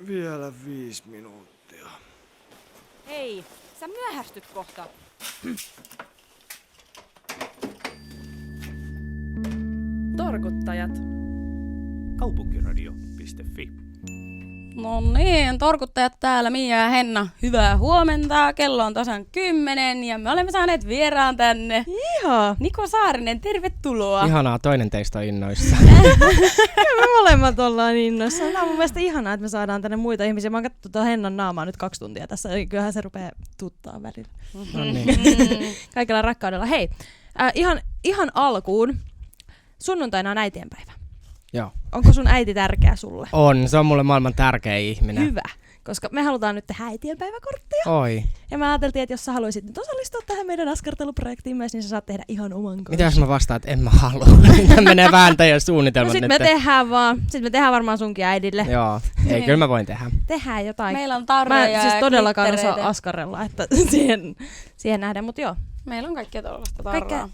Vielä 5 minuuttia. Hei, sä myöhästyt kohta. Torkuttajat. Kaupunkiradio.fi. No niin, torkuttajat täällä, Mia ja Henna. Hyvää huomenta. Kello on tasan 10 ja me olemme saaneet vieraan tänne. Ihan. Niko Saarinen, tervetuloa. Ihanaa, toinen teistä on innoissa. Me molemmat ollaan innoissa. Tämä on mun mielestä ihanaa, että me saadaan tänne muita ihmisiä. Mä oon katsonut tuota Hennan naamaa nyt 2 tuntia tässä. Kyllähän se rupeaa tuttaa välillä. No niin. Kaikella rakkaudella. Hei, ihan alkuun. Sunnuntaina on äitienpäivä. Joo. Onko sun äiti tärkeä sulle? On, se on mulle maailman tärkein ihminen. Hyvä, koska me halutaan nyt tehdä äitienpäiväkortteja. Oi. Ja mä ajattelin, että jos sä haluaisit nyt osallistua tähän meidän askarteluprojektiin myös, niin sä saat tehdä ihan oman kortin. Mitä jos mä vastaan, että en mä halua? Tämä menee vääntäjän suunnitelmat No sit nyt. me tehdään vaan. Sitten me tehdään varmaan sunkin äidille. Joo, ei kyllä mä voin tehdä. Tehdään jotain. Meillä on Mä tarreja siis ja todellakaan glittereitä. osaa askarella, että siihen nähdään, mutta joo. Meillä on kaikkea tuollaista tarraa. Kaikkea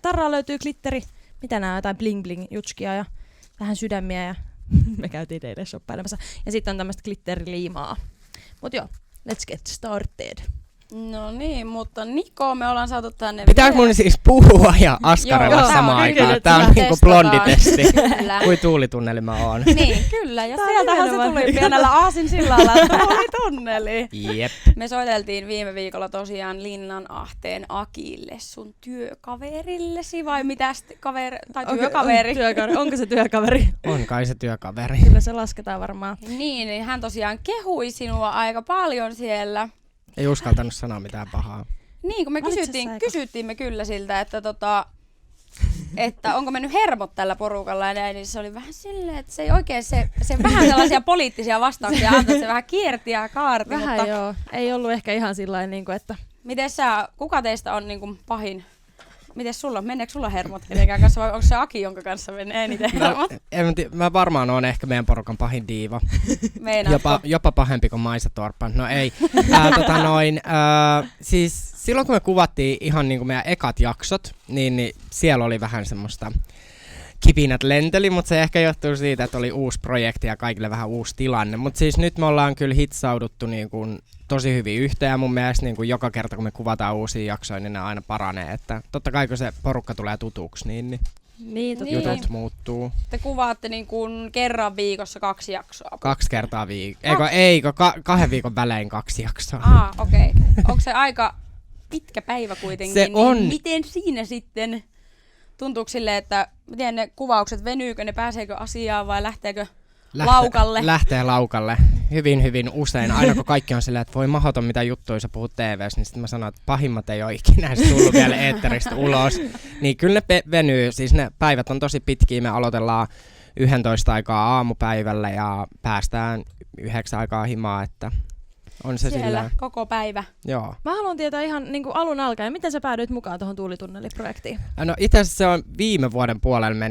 tarraa löytyy, glitteri. Mitä nää on, jotain bling bling jutskia ja vähän sydämiä ja me käytiin teille shoppailemassa. Ja sitten on tämmöistä glitteriliimaa. Mut joo, let's get started. No niin, mutta Niko, me ollaan saatu tänne Pitääkö mun siis puhua ja askarella Joo, samaan tää on aikaan? kyllä, Tää on että niinku testataan. blonditesti. Kyllä. Kui tuulitunneli mä oon. Niin, kyllä. Ja Tää on sieltähän se nimenomaan. tuli pienellä aasinsillalla, että oli tunneli. Jep. Me soiteltiin viime viikolla tosiaan Linnanahteen Akille, sun työkaverillesi vai mitä työkaveri? Työkaveri. Onko se työkaveri? On kai se työkaveri. Kyllä se lasketaan varmaan. Niin hän tosiaan kehui sinua aika paljon siellä. Ei uskaltanut sanoa mitään pahaa. Niin, kun me Valitsessa aika. kysyttiin me kyllä siltä, että onko mennyt hermot tällä porukalla ja näin, niin se oli vähän silleen, että se ei oikein se vähän sellaisia poliittisia vastauksia antoi, että se vähän kierti ja kaarti, Vähän mutta joo. Ei ollut ehkä ihan sillain niinku, että miten kuka teistä on niin kuin pahin? Mites sulla, meneekö sulla hermot kenenkään kanssa vai onko se Aki, jonka kanssa menee eniten hermot? Mä varmaan oon ehkä meidän porukan pahin diiva. Meinaatko? Jopa pahempi kuin Maisa Torpan. No ei. Siis silloin kun me kuvattiin ihan niin kuin meidän ekat jaksot, niin siellä oli vähän semmoista kipinät lenteli, mutta se ehkä johtuu siitä, että oli uusi projekti ja kaikille vähän uusi tilanne. Mutta siis nyt me ollaan kyllä hitsauduttu niin kuin tosi hyvin yhteen ja mun mielestä niin kuin joka kerta kun me kuvataan uusia jaksoja, niin ne aina paranee. Että totta kai kun se porukka tulee tutuksi, niin niin totta. Niin. jutut muuttuu. Te kuvaatte niin kuin kerran viikossa 2 jaksoa. 2 kertaa viikossa. Eikö 2 viikon välein 2 jaksoa. Okei. Onko se aika pitkä päivä kuitenkin? Se on. Niin miten siinä sitten tuntuuko silleen, että miten ne kuvaukset venyykö, ne pääseekö asiaan vai lähteekö laukalle? Lähtee laukalle. Hyvin usein. Aina kun kaikki on silleen, että voi mahdoton mitä juttuja sä puhut TV:ssä, niin sitten mä sanon, että pahimmat ei ole ikinä edes tullut vielä eetteristä ulos. Niin kyllä ne venyy. Siis ne päivät on tosi pitkiä. Me aloitellaan 11 aikaa aamupäivällä ja päästään 9 aikaa himaa, että on se Siellä silleen. koko päivä. Joo. Mä haluan tietää ihan niin kuin alun alkaen, miten sä päädyit mukaan tuohon Tuulitunneli-projektiin? No itse asiassa se on viime vuoden puolella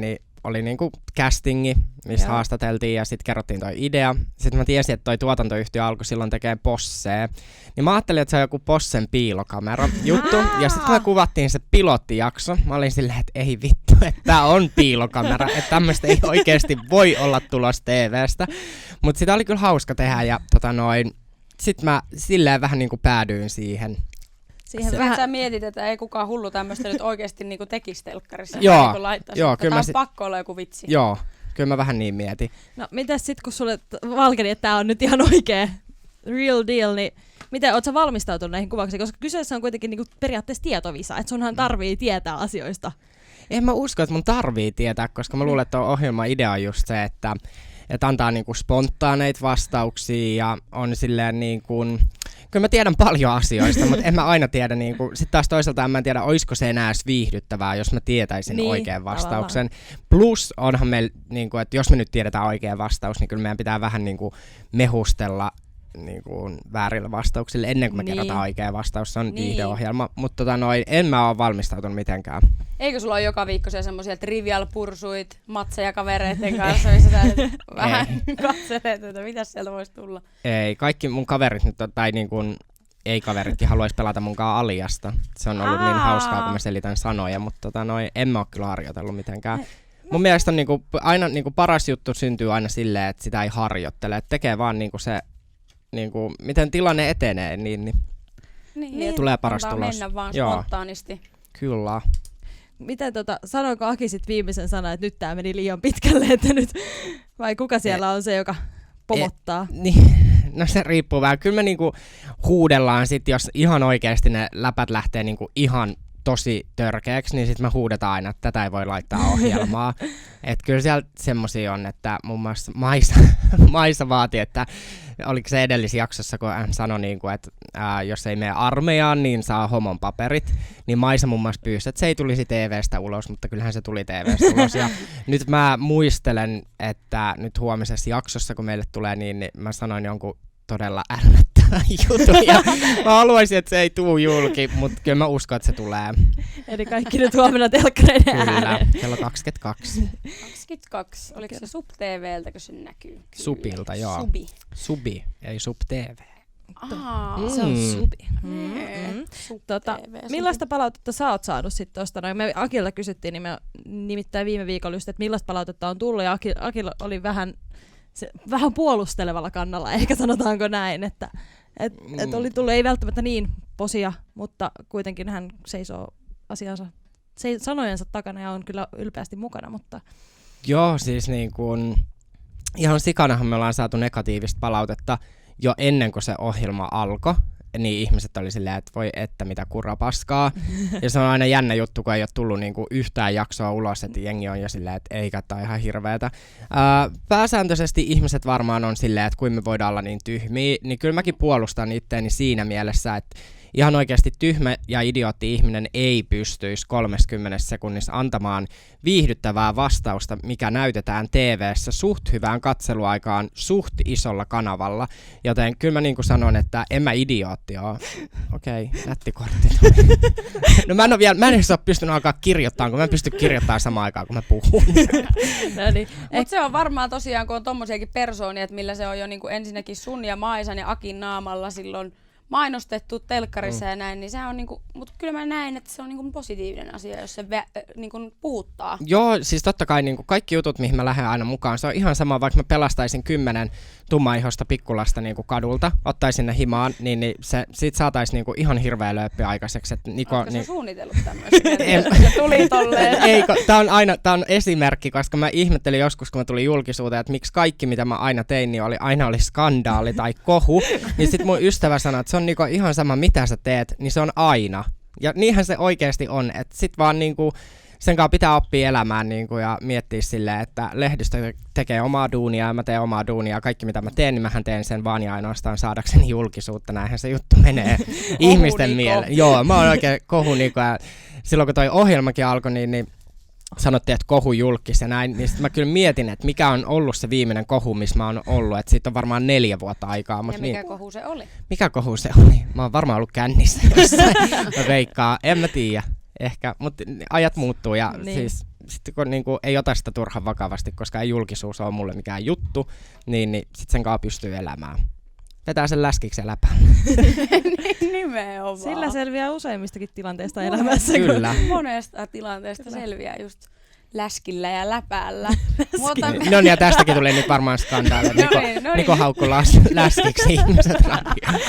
oli niinku castingi, missä haastateltiin ja sitten kerrottiin toi idea. Sitten mä tiesin, että toi tuotantoyhtiö alkoi silloin tekee Possea. Niin mä ajattelin, että se on joku Possen piilokamera juttu. Ja sitten kun me kuvattiin se pilottijakso, mä olin silleen, että ei vittu, että tää on piilokamera. Että tämmöistä ei oikeasti voi olla tulos TV:stä. Mutta sitä oli kyllä hauska tehdä ja sit mä silleen vähän niinku päädyin siihen. Vähän sä mietit, että ei kukaan hullu tämmöistä nyt oikeasti niinku tekisi telkkarissa. Joo, Niin laittaisi, joo, että kyllä tää mä on pakko olla joku vitsi. Joo, kyllä mä vähän niin mietin. No mitäs sit kun sulle valkeni, että tää on nyt ihan oikee real deal, niin miten oot sä valmistautunut näihin kuvauksiin? Koska kyseessä on kuitenkin niinku periaatteessa tietovisa, että sunhan tarvii tietää asioista. En mä usko, että mun tarvii tietää, koska mä luulen, että ohjelman idea on just se, että antaa niinku spontaaneita vastauksia ja on silleen niinku, kyllä mä tiedän paljon asioista, mutta en mä aina tiedä niinku, sit taas toisaalta mä en tiedä, oisko se enää edes viihdyttävää, jos mä tietäisin Niin, oikean vastauksen. Plus onhan meillä, niinku, että jos me nyt tiedetään oikea vastaus, niin kyllä meidän pitää vähän niinku mehustella niinku väärillä vastauksilla ennen kuin me kerrotaan oikea vastaus. Se on viihdeohjelma, mutta en mä oo valmistautunut mitenkään. Eikö sulla ole joka viikko semmoisia trivial pursuit matseja kavereiden kanssa, missä sä vähän katselet, että mitä sieltä voisi tulla? Ei, kaikki mun kaverit nyt, tai niin kuin ei-kaveritkin haluaisi pelata munkaan Aliasta. Se on ollut niin hauskaa, kun mä selitän sanoja, mutta en mä oo kyllä harjoitellut mitenkään. Mun mielestä on niinku, aina niinku paras juttu syntyy aina silleen, että sitä ei harjoittele. Et tekee vaan niinku se, niinku, miten tilanne etenee, niin tulee paras tulos. Mennä vaan Joo. spontaanisti. Kyllä. Miten sanoiko Aki sit viimeisen sanan, että nyt tää meni liian pitkälle, että nyt, vai kuka siellä on se, joka pomottaa? Niin, no se riippuu vähän. Kyllä me niinku huudellaan sit, jos ihan oikeasti ne läpät lähtee niinku ihan tosi törkeäksi, niin sitten me huudetaan aina, että tätä ei voi laittaa ohjelmaa. Että kyllä siellä semmosia on, että muun muassa Maisa vaati, että oliko se edellisessä jaksossa, kun hän sanoi, niinku, että jos ei mene armeijaan, niin saa homon paperit. Niin Maisa muun muassa pyysi, että se ei tulisi TV:stä ulos, mutta kyllähän se tuli TV:stä ulos. Ja nyt mä muistelen, että nyt huomisessa jaksossa, kun meille tulee, niin mä sanoin jonkun todella ärsyttävän jutun. Ja mä haluaisin, että se ei tuu julki, mutta kyllä mä uskon, että se tulee. Eli kaikki nyt huomenna telkkareiden Kyllä, ääreen. kello 22. 22. Oliko se Sub TV:ltä, kun se näkyy? Kyllä. Supilta, joo. Subi. Ei Sub TV. Se on subi. Sub TV, Millaista palautetta sä oot saanut sitten tosta? No, me Akilta kysyttiin, niin me nimittäin viime viikolla just, että millaista palautetta on tullut, ja Akilla oli vähän puolustelevalla kannalla, ehkä sanotaanko näin, että oli tullut ei välttämättä niin posia, mutta kuitenkin hän seisoo asiansa, sanojensa takana ja on kyllä ylpeästi mukana, mutta... Joo, siis niin kuin, ihan sikanahan me ollaan saatu negatiivista palautetta jo ennen kuin se ohjelma alkoi. Niin ihmiset oli silleen, että voi että mitä kurapaskaa. Ja se on aina jännä juttu, kun ei ole tullut niinku yhtään jaksoa ulos, että jengi on jo silleen, että eikä, tää on ihan hirveetä. Pääsääntöisesti ihmiset varmaan on silleen, että kuin me voidaan olla niin tyhmiä, niin kyllä mäkin puolustan itteeni siinä mielessä, että ihan oikeasti tyhmä ja idiootti ihminen ei pystyisi 30 sekunnissa antamaan viihdyttävää vastausta, mikä näytetään TV:ssä suht hyvään katseluaikaan suht isolla kanavalla. Joten kyllä mä niin kuin sanon, että en mä idiootti ole. Okei, nättikortti tuli. No mä en edes ole pystynyt alkaa kirjoittamaan, kun mä en pysty kirjoittamaan samaan aikaan, kun mä puhun. No niin. Mutta se on varmaan tosiaan, kun on tommosiakin persoonia, että millä se on jo niinku ensinnäkin sun ja Maisan ja Akin naamalla silloin mainostettu telkkarissa ja näin, niin sehän on niinku, mutta kyllä mä näen, että se on niinku positiivinen asia, jos se niinku puhuttaa. Joo, siis totta kai niinku kaikki jutut, mihin mä lähden aina mukaan, se on ihan sama, vaikka mä pelastaisin 10 tummaihosta pikkulasta niinku kadulta, ottaisin ne himaan, niin siitä saataisiin niinku ihan hirveä lööppi aikaiseksi. Oletko sä suunnitellut tämmöistä? Se tuli tolleen. Ei, tää on esimerkki, koska mä ihmettelin joskus, kun mä tulin julkisuuteen, että miksi kaikki, mitä mä aina tein, niin aina oli skandaali tai kohu. Niin sit mun ystävä sanoi, että se on niinku ihan sama, mitä sä teet, niin se on aina. Ja niinhän se oikeasti on, että sit vaan niinku sen kanssa pitää oppia elämään niinku ja miettiä silleen, että lehdistö tekee omaa duunia ja mä teen omaa duunia. Kaikki mitä mä teen, niin mähän teen sen vaan ja ainoastaan saadakseni julkisuutta. Näinhän se juttu menee ihmisten mieleen. Joo, mä oon oikein kohuniko. Ja silloin kun toi ohjelmakin alkoi, niin sanottiin, että kohu julkis ja näin, niin sit mä kyllä mietin, että mikä on ollut se viimeinen kohu, missä mä oon ollut. Että siitä on varmaan 4 vuotta aikaa. Ja mikä kohu se oli? Mikä kohu se oli? Mä oon varmaan ollut kännissä jossain. Mä veikkaan, en mä tiedä. Ehkä, mutta ajat muuttuu ja niin. Siis sitten kun niinku ei ota sitä turhan vakavasti, koska ei julkisuus ole mulle mikään juttu, niin sitten sen kanssa pystyy elämään. Vetää sen läskiksi läpään. Nimenomaan. Sillä selviää useimmistakin tilanteista elämässä. Kyllä. Monesta tilanteesta selviää just läskillä ja läpäällä. No niin, ja tästäkin tulee nyt varmaan skandaali. Niko haukkui läskiksi ihmiset radioon.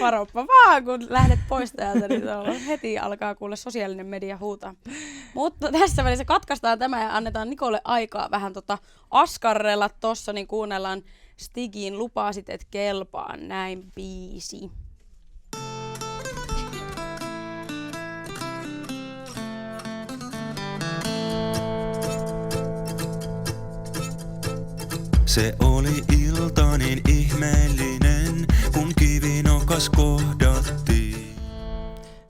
Varoppa vaan, kun lähdet pois täältä, niin heti alkaa kuulla sosiaalinen media huutaa. Mutta tässä välissä katkaistaan tämä ja annetaan Nikolle aikaa vähän askarrella tossa, niin kuunnellaan Stigin Lupasit et kelpaa näin biisi. Se oli ilta niin ihmeellinen, kun kivinokas kohdattiin.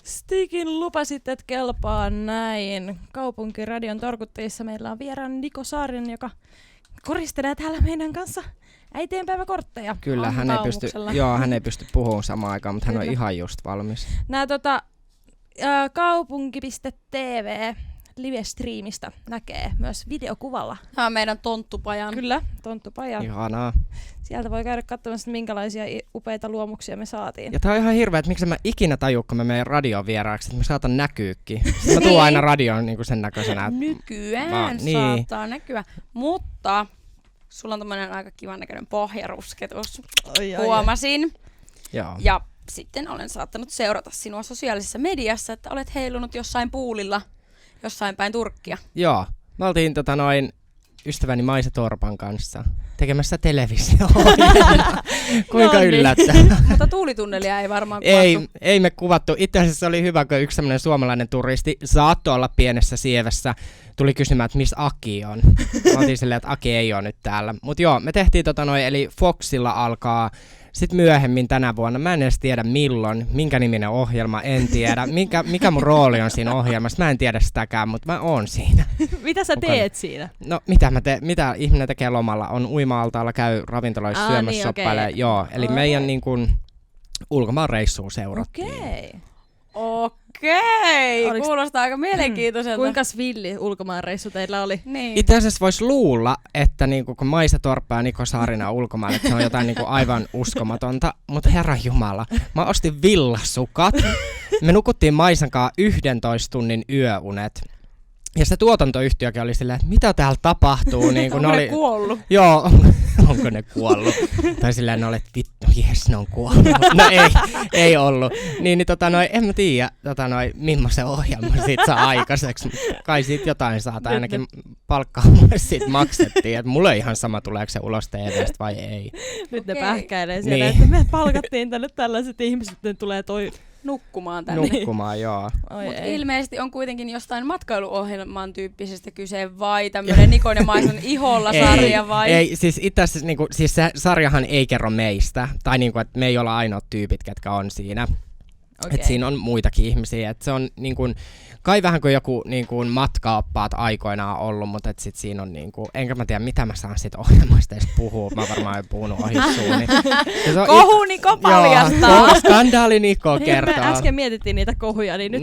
Stigin Lupasit et kelpaa näin. Kaupunkiradion torkuttajissa meillä on vieraan Niko Saarinen, joka koristelee täällä meidän kanssa äitienpäiväkortteja. Kyllä, hän ei pysty puhumaan samaan aikaan, mutta hän on ihan just valmis. Nää kaupunki.tv live-striimistä näkee myös videokuvalla. Tämä on meidän tonttupajan. Kyllä, Tonttupaja. Ihanaa. Sieltä voi käydä katsomassa, minkälaisia upeita luomuksia me saatiin. Ja tää on ihan hirveä, että miksi mä ikinä tajuu, kun mä menen radioon vieraaksi, että mä saatan näkyykin. Mä tuun aina radioon niin kuin sen näköisenä. Nykyään niin. saattaa näkyä. Mutta sulla on tommonen aika kivan näköinen pohjarusketus. Huomasin. Joo. Ja sitten olen saattanut seurata sinua sosiaalisessa mediassa, että olet heilunut jossain puulilla, jossain päin Turkkia. Joo. Me oltiin ystäväni Maisa Torpan kanssa tekemässä televisio-ohjelmaa. Kuinka yllättävää. Mutta tuulitunnelia ei varmaan kuvattu. Ei me kuvattu. Itse asiassa oli hyvä, kun yksi sellainen suomalainen turisti saattoi olla pienessä sievessä. Tuli kysymään, että missä Aki on. Mä oltiin silleen, että Aki ei ole nyt täällä. Mutta joo, me tehtiin eli Foxilla alkaa sitten myöhemmin tänä vuonna. Mä en edes tiedä milloin, minkä niminen ohjelma, en tiedä. Mikä mun rooli on siinä ohjelmassa, mä en tiedä sitäkään, mutta mä oon siinä. Mitä sä teet siinä? No mitä ihminen tekee lomalla? On uima-altaalla, käy ravintoloissa syömässä, niin, shoppailee. okei. Joo, eli meidän niin kuin ulkomaan reissuun seurattiin. Okei, Oliks- kuulostaa aika mielenkiintoiselta. Kuinka villi ulkomaanreissu teillä oli? Niin. Itse asiassa voisi luulla, että niinku, kun Maisa Torppa ja Niko Saarina on ulkomailla, että se on jotain niinku aivan uskomatonta, mutta herranjumala, mä ostin villasukat. Me nukuttiin Maisan kanssa 11 tunnin yöunet. Ja se tuotantoyhtiökin oli silleen, että mitä täällä tapahtuu. Niin kun Onko ne oli kuollut? Joo, onko ne kuollut? Tai silleen ne oli, että vittu, jes, ne on kuollut. No ei ollut. En mä tiedä, millaisen ohjelman siitä saa aikaiseksi. Kai siitä jotain saa, tai ainakin palkkaa mulle siitä maksettiin. Että mulle ihan sama, tuleeko se ulos TV:stä vai ei. Nyt ne Okei. pähkäilee siellä, Niin. että me palkattiin tänne tällaiset ihmiset, ne tulee Nukkumaan tänne. Nukkumaan, joo. Oi Mutta ei. ilmeisesti on kuitenkin jostain matkailuohjelman tyyppisestä kyse vai tämmönen Nikon ja Maisan iholla sarja vai? Ei, siis itse asiassa niinku, siis se sarjahan ei kerro meistä. Tai niinku, että me ei olla ainoat tyypit, ketkä on siinä. Okei. Et siinä on muitakin ihmisiä. Et se on niinku, kai vähän kuin joku niinku, matkaoppaat aikoinaan ollut, mutta et sit siinä on niinku, enkä mä tiedä mitä mä saan sit ohjelmasta edes puhua. Mä varmaan en puhunut ohi suuni. Kohu Niko paljastaa. Joo, skandaali Niko Niin, kertoo. me äsken mietittiin niitä kohuja, niin nyt...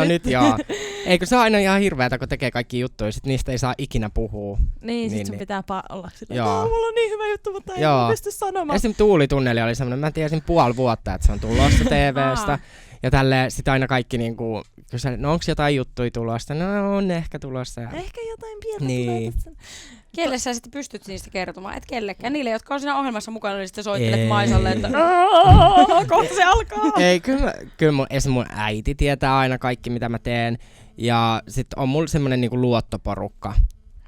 Nyt joo. Eikö se on aina ihan hirveätä, kun tekee kaikki juttuja, sit niistä ei saa ikinä puhua. Niin, sit sun Niin. pitää olla sillä, Joo. että mulla on niin hyvä juttu, mutta ei Joo. mä pysty sanomaan. Esimerkiksi Tuulitunneli oli semmoinen, mä tiesin puoli vuotta, että se on tulossa TV:stä. Ja tälleen sit aina kaikki niinku, kyseli, no onks jotain juttuja tulossa? No on ehkä tulossa. Ja... Ehkä jotain pientä Niin. tulee tässä. Kelle sä sitten pystyt niistä kertomaan? Et kellekään. Niille, jotka on siinä ohjelmassa mukana, niin sitten soittelet Ei. Maisalle, että Kohta se alkaa. Ei, kyllä mun äiti tietää aina kaikki, mitä mä teen. Ja sit on mulla semmonen niinku luottoporukka,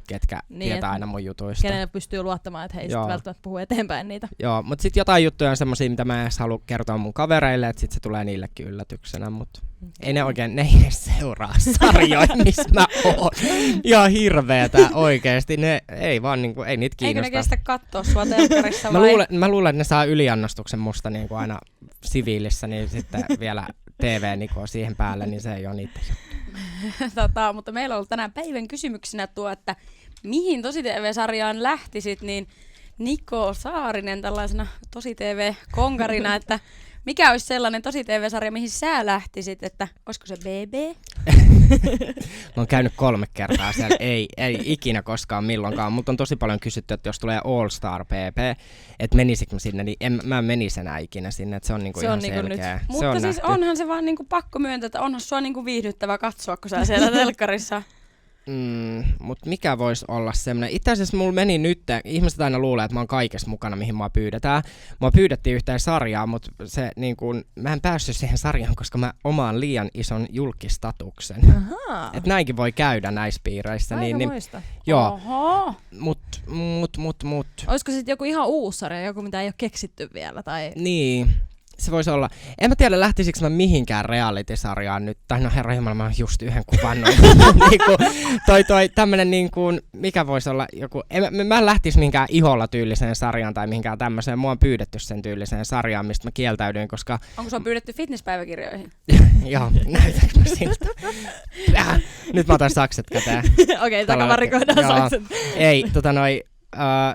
ketkä Niin, tietää et- aina mun jutuista. Kenelle pystyy luottamaan, että he ei Joo. sitten välttämättä puhu eteenpäin niitä. Joo, mut sit jotain juttuja on semmosia, mitä mä en edes halua kertoa mun kavereille, että sit se tulee niillekin yllätyksenä, mut ei ne oikein, ne ei edes seuraa sarjoja, missä mä oon. Ihan hirveetä oikeesti, ne ei vaan niinku, ei niitä eikö ne kiinnosta. kestä katsoa sua telkkarissa Mä vai? luulen, että ne saa yliannostuksen musta niinku aina siviilissä, niin sitten vielä TV-Niko siihen päälle, niin se ei oo niitä juttu. Mutta meillä on ollut tänään päivän kysymyksenä tuo, että mihin Tosi-TV-sarjaan lähtisit, niin Niko Saarinen tällaisena Tosi-TV-konkarina, että mikä olisi sellainen Tosi-TV-sarja, mihin sä lähtisit, että olisiko se BB? Mä oon käynyt 3 kertaa siellä, ei ikinä koskaan milloinkaan. Mut on tosi paljon kysytty, että jos tulee All Star PP, että menisikö mä sinne, niin mä en menisi enää ikinä sinne, että se on niinku Se ihan on niinku selkeä. nyt. Se Mutta on siis nähty. onhan se vaan niinku pakko myöntää, että onhan sua niinku viihdyttävä katsoa, kun sä siellä telkkarissa. Mut mikä voisi olla semmonen? Itse asiassa mulla meni nyt, ihmiset aina luulee, että mä oon kaikessa mukana, mihin mua pyydetään. Mua pyydettiin yhteen sarjaan, mutta se niin mä en päässyt siihen sarjaan, koska mä omaan liian ison julkistatuksen. Ahaa. Et näinkin voi käydä näissä piireissä. Aika Niin, muista. joo, Oho. mut. Olisiko sitten joku ihan uusi sarja, joku mitä ei ole keksitty vielä? Tai... Niin, se voisi olla. En mä tiedä, lähtisikö mä mihinkään reality-sarjaan nyt. Tai no herra jumala, mä oon just yhden kuvannut. niinku, toi tämmönen niinku, mikä voisi olla joku. Mä en lähtis mihinkään iholla tyyliseen sarjaan tai mihinkään tämmöiseen. Mua on pyydetty sen tyyliseen sarjaan, mistä mä kieltäydyin, koska... Onko sua pyydetty fitnesspäiväkirjoihin? Joo, näytäks mä siltä? Nyt mä otan sakset käteen. Okei, takavarikoidaan Joo. sakset. Ei,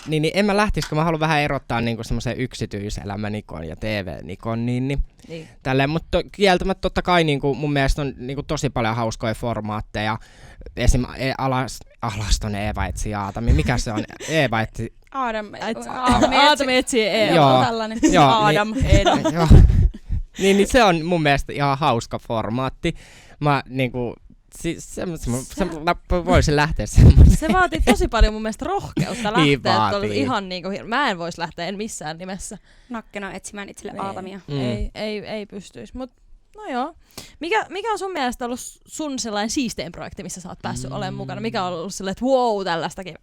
niin en mä lähtisi, kun mä haluan vähän erottaa niinku semmoisen yksityiselämä-Nikon ja TV-Nikon, niin. Tälleen, mutta kieltämättä totta kai niinku, mun mielestä on niinku tosi paljon hauskoja formaatteja. Esim. Alaston Eeva etsii Aatami. Mikä se on? Eeva etsii... Aatami etsii Eeva. Joo. Tällainen. Joo, Aadam. Joo. niin se on mun mielestä ihan hauska formaatti. Mä niinku... voisin lähteä semmoinen. Se vaatii tosi paljon mun mielestä rohkeutta lähteä. Niin vaatii. Ihan niinku, mä en vois lähteä, en missään nimessä. Nakkena etsimään itselle Niin. Aatamia. Ei pystyisi. Mut no joo. Mikä on sun mielestä ollut sun sellainen siistein projekti, missä sä oot päässyt olemaan mukana? Mikä on ollut silleen, että wow, tällaistakin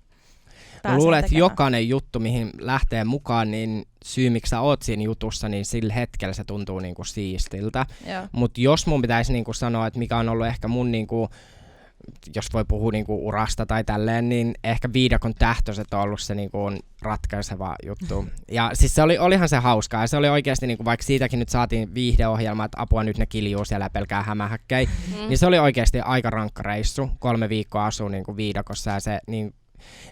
Mä luulen, että jokainen juttu, mihin lähtee mukaan, niin syy, miksi sä oot siinä jutussa, niin sillä hetkellä se tuntuu niinku siistiltä. Mutta jos mun pitäisi niinku sanoa, että mikä on ollut ehkä mun, niinku, jos voi puhua niinku urasta tai tälleen, niin ehkä Viidakon tähtöiset on ollut se niinku ratkaiseva juttu. Ja siis olihan se hauskaa, ja se oli oikeasti, niinku, vaikka siitäkin nyt saatiin viihdeohjelma, että apua nyt ne kiljuu siellä ja pelkää hämähäkkejä, niin se oli oikeasti aika rankka reissu. 3 viikkoa asuu niinku Viidakossa, ja se... Niin,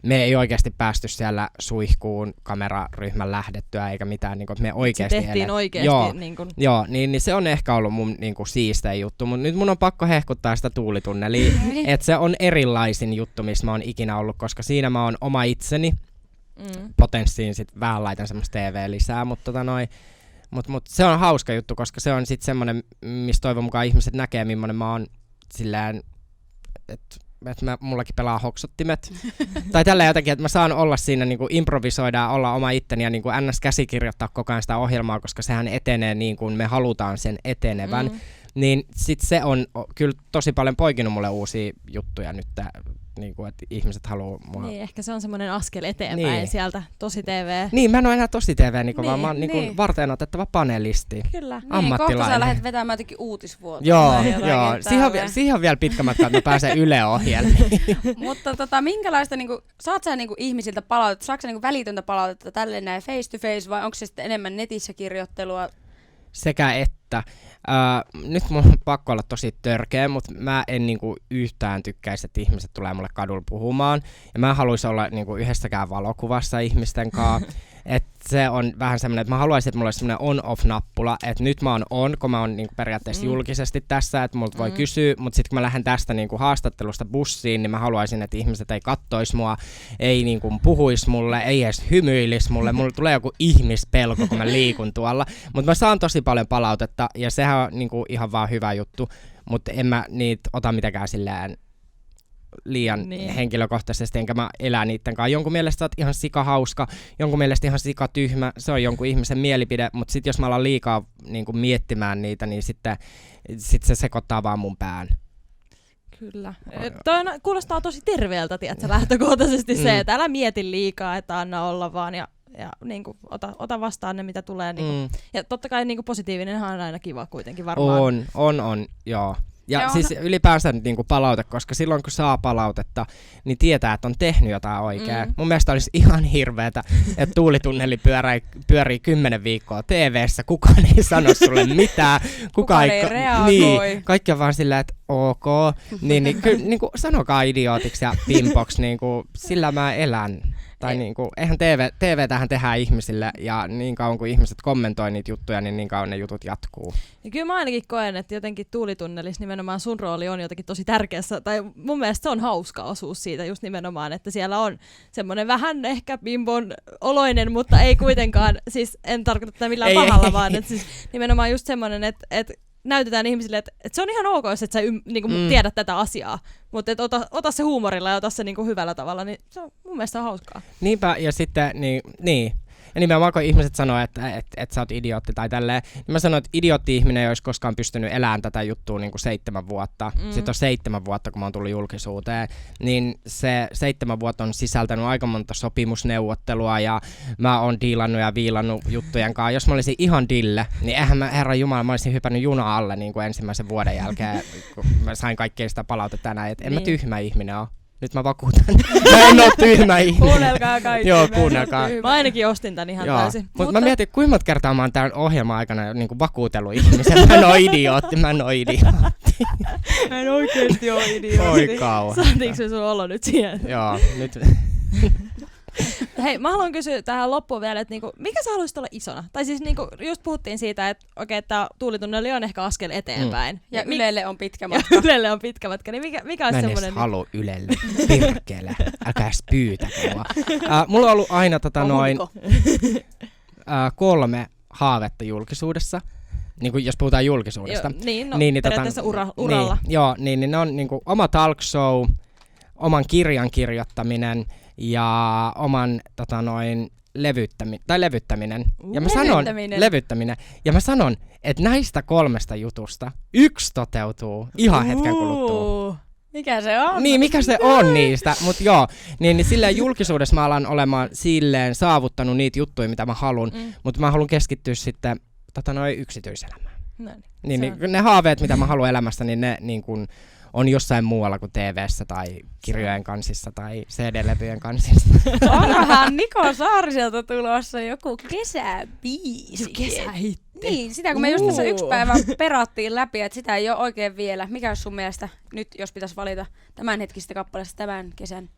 me ei oikeasti päästy siellä suihkuun kameraryhmän lähdettyä eikä mitään, niin kuin, me oikeasti... Se tehtiin oikeasti. Joo, niin kuin... joo niin se on ehkä ollut mun niin kuin, siistein juttu, mutta nyt mun on pakko hehkuttaa sitä tuulitunnelia, että se on erilaisin juttu, missä mä oon ikinä ollut, koska siinä mä oon oma itseni, potenssiin sit vähän laitan semmoista TV lisää, mutta mut se on hauska juttu, koska se on sit semmonen, missä toivon mukaan ihmiset näkee, millainen mä oon silleen, että mullakin pelaa hoksottimet. Tai tällä jotenkin, että mä saan olla siinä, niin kuin improvisoida, olla oma itteni ja niin kuin ns. Käsikirjoittaa koko ajan sitä ohjelmaa, koska sehän etenee niin kuin me halutaan sen etenevän. Niin sit se on kyllä tosi paljon poikinut mulle uusia juttuja nyt, niin kuin, että ihmiset haluaa mua... Niin, ehkä se on semmoinen askel eteenpäin sieltä, tosi TV. Niin, mä en ole enää tosi TV, vaan mä oon niin varten otettava panelisti. Kyllä. Ammattilainen. Kohta sä lähdet vetämään jotenkin uutisvuotoa. Joo. Siihen on vielä pitkä matka, että mä pääsen Yle-ohjelmiin. Mutta minkälaista, niinku, saat sä niinku ihmisiltä palautetta, saatko sä niinku välitöntä palautetta tälleen näin face to face, vai onko se sitten enemmän netissä kirjoittelua? Sekä että. Nyt mun on pakko olla tosi törkeä, mutta mä en niinku yhtään tykkäisi, että ihmiset tulee mulle kadulla puhumaan. Ja mä en haluaisi olla niinku yhdessäkään valokuvassa ihmisten kanssa. Että se on vähän semmoinen, että mä haluaisin, että mulla olisi semmoinen on-off-nappula, että nyt mä oon on, kun mä oon niinku periaatteessa julkisesti tässä, että multa voi kysyä, mutta sitten kun mä lähden tästä niinku haastattelusta bussiin, niin mä haluaisin, että ihmiset ei kattoisi mua, ei niinku puhuisi mulle, ei edes hymyilisi mulle, mulla tulee joku ihmispelko, kun mä liikun tuolla, mutta mä saan tosi paljon palautetta ja sehän on niinku ihan vaan hyvä juttu, mutta en mä niitä ota mitenkään silleen liian henkilökohtaisesti, enkä mä elää niitten kanssa. Jonkun mielestä sä oot ihan sikahauska, jonkun mielestä ihan sikatyhmä, se on jonkun ihmisen mielipide, mutta sit jos mä alan liikaa niin kuin miettimään niitä, niin sitten se sekoittaa vaan mun pään. Kyllä. Toi kuulostaa tosi terveeltä, tiedätkö, lähtökohtaisesti se, että älä mieti liikaa, että anna olla vaan ja niin kuin, ota vastaan ne, mitä tulee. Niin kuin. Ja totta kai niin kuin positiivinenhan on aina kiva kuitenkin varmaan. On, joo. Ja siis ylipäänsä niinku palaute, koska silloin kun saa palautetta, niin tietää, että on tehnyt jotain oikein. Mun mielestä olisi ihan hirveetä, että tuulitunneli pyörii 10 viikkoa TV:ssä, kukaan ei sano sulle mitään. Kukaan ei reagoi. Niin, kaikki on vaan sillä, että ok. Niin, niinku, sanokaa idiootiksi ja pimpoksi, niinku, sillä mä elän. Tai niinku, eihän TV-tähän tehdään ihmisille, ja niin kauan kuin ihmiset kommentoi niitä juttuja, niin kauan ne jutut jatkuu. Ja kyllä mä ainakin koen, että jotenkin tuulitunnelissa nimenomaan sun rooli on jotenkin tosi tärkeässä, tai mun mielestä se on hauska osuus siitä just nimenomaan, että siellä on semmoinen vähän ehkä bimbon oloinen, mutta ei kuitenkaan, siis en tarkoita tätä millään pahalla, vaan että siis nimenomaan just semmoinen, että näytetään ihmisille, että se on ihan ok, jos et sä niinku tiedät tätä asiaa, mutta ota se huumorilla ja ota se niinku hyvällä tavalla, niin se on mun mielestä hauskaa. Niinpä, ja sitten, niin. Ja nimenomaan kun ihmiset sanoo, että sä oot idiootti tai tälleen, niin mä sanon, että idiootti-ihminen ei olisi koskaan pystynyt elämään tätä juttua niin kuin 7 vuotta. Sitten on 7 vuotta, kun mä oon tullut julkisuuteen, niin se 7 vuotta on sisältänyt aika monta sopimusneuvottelua ja mä oon diilannut ja viilannut juttujen kanssa. Jos mä olisin ihan dille, niin eihän mä, herran jumala, mä olisin hypännyt juna alle niin kuin ensimmäisen vuoden jälkeen, kun mä sain kaikkea sitä palautetta näin, että en mä tyhmä ihminen ole. Nyt mä vakuutan. Mä en oo tyhmä ihminen. Kuunnelkaa kaikki. Joo, kuunnelkaa. Mä ainakin ostin tän ihan täysin. Mutta mä mietin, kuinka monta kertaa mä oon tämän ohjelman aikana niin vakuutellut ihmisen. Mä en oo idiootti. Mä en oikeesti oo idiootti. Oi kauan. Saatiinko se sun olo nyt siihen? Joo, nyt. Hei, mä haluan kysyä tähän loppuun vielä, että niinku, mikä sä haluaisit olla isona? Tai siis niinku, just puhuttiin siitä, että okei, tää tuulitunneli on ehkä askel eteenpäin. Ja Niin Ylelle on pitkä matka. Ylelle on pitkä matka, niin mikä olisi Mä en semmoinen... edes halua Ylelle. Pirkele. Älkää edes pyytäkää mua. Mulla on ollut aina 3 haavetta julkisuudessa. Niin kuin jos puhutaan julkisuudesta. Niin, periaatteessa uralla. Niin ne on niin kuin oma talk show, oman kirjan kirjoittaminen ja oman levyttäminen. Ja mä sanon, levyttäminen. Ja mä sanon, että näistä 3 jutusta 1 toteutuu ihan hetken kuluttua. Mikä se on? Niin, mikä se on niistä, mutta joo, niin silleen julkisuudessa mä alan olemaan silleen saavuttanut niitä juttuja, mitä mä haluan, mutta mä haluan keskittyä sitten yksityiselämään. Niin, ne haaveet, mitä mä haluan elämästä, niin ne niin kun on jossain muualla kuin TV:ssä tai kirjojen kansissa tai CD-levyjen kansissa. Onkohan Niko Saariselta tulossa joku kesäbiisi? Kesähitti. Niin, sitä kun me just tässä 1 päivä perattiin läpi, että sitä ei ole oikein vielä. Mikä olisi sun mielestä nyt, jos pitäisi valita tämänhetkistä kappaleesta tämän kesän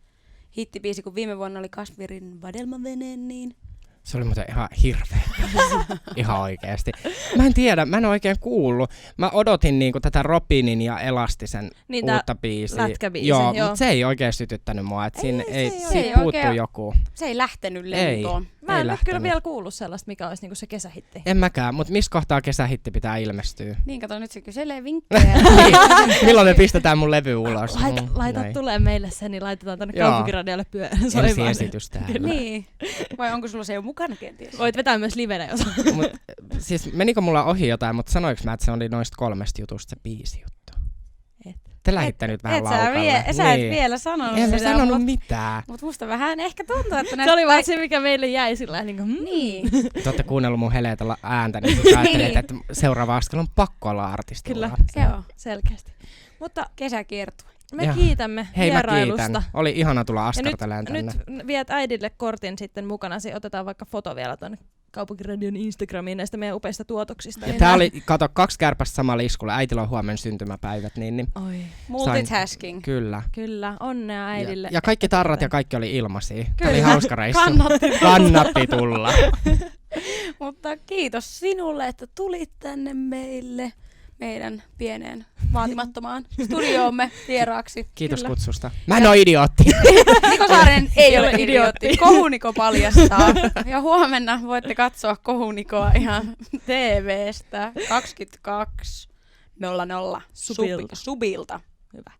hittibiisi, kun viime vuonna oli Kasvirin Vadelmavene, niin... Se oli muuten ihan hirveä. Ihan oikeesti. Mä en tiedä, mä en ole oikein kuullut. Mä odotin niinku tätä Robinin ja Elastisen uutta biisiä. Lätkäbiisin, joo. Mutta se ei oikein sytyttänyt mua. Et siitä puuttuu oikein, joku. Se ei lähtenyt lentoon. Mä en nyt kyllä vielä kuullut sellaista, mikä olisi niinku se kesähitti. En mäkään, mutta missä kohtaa kesähitti pitää ilmestyä? Niin, kato, nyt se kyselee vinkkejä. Milloin me pistetään mun levy ulos? Laita tulee meille se, niin laitetaan tonne Kaupunkiradiolle soimaan. Ensi-esitys täällä. Niin. Vai onko sulla se jo mukana kenties? Voit vetää myös livenä, jos siis menikö mulla ohi jotain, mutta sanoinko mä, että se oli noista 3 jutusta se biisi juttu? Te lähditte nyt vähän laukalle. Sä et vielä sanonut en sitä. En sanonut mitään. Mutta musta vähän ehkä tuntuu, että... Se oli vaan se, mikä meille jäi sillä Niin. Te ootte kuunnellut mun heleitä ääntä, niin ajattelet, että seuraava askel on pakko olla artisti. Kyllä, joo. Selkeästi. Mutta kesäkiertue. Me kiitämme vierailusta. Mä kiitän. Oli ihana tulla askarteleen tänne. Nyt viet äidille kortin sitten mukana. Otetaan vaikka foto vielä tuonne Kaupunkiradion Instagramiin näistä meidän upeista tuotoksista. Ja tää oli, kato, 2 kärpästä samalla iskulla. Äitillä on huomenna syntymäpäivät, niin Oi. Multitasking. Kyllä, onnea äidille. Ja kaikki tarrat ja kaikki oli ilmaisia. Tämä oli hauska reissu. Kannatti tulla. Mutta kiitos sinulle, että tulit tänne meille. Meidän pieneen vaatimattomaan studioomme vieraaksi. Kiitos kutsusta. Mä en ole idiootti. Niko Saarinen ei ole idiootti. Kohuniko paljastaa. Ja huomenna voitte katsoa Kohunikoa ihan TV:stä 22.00 Subilta. Hyvä.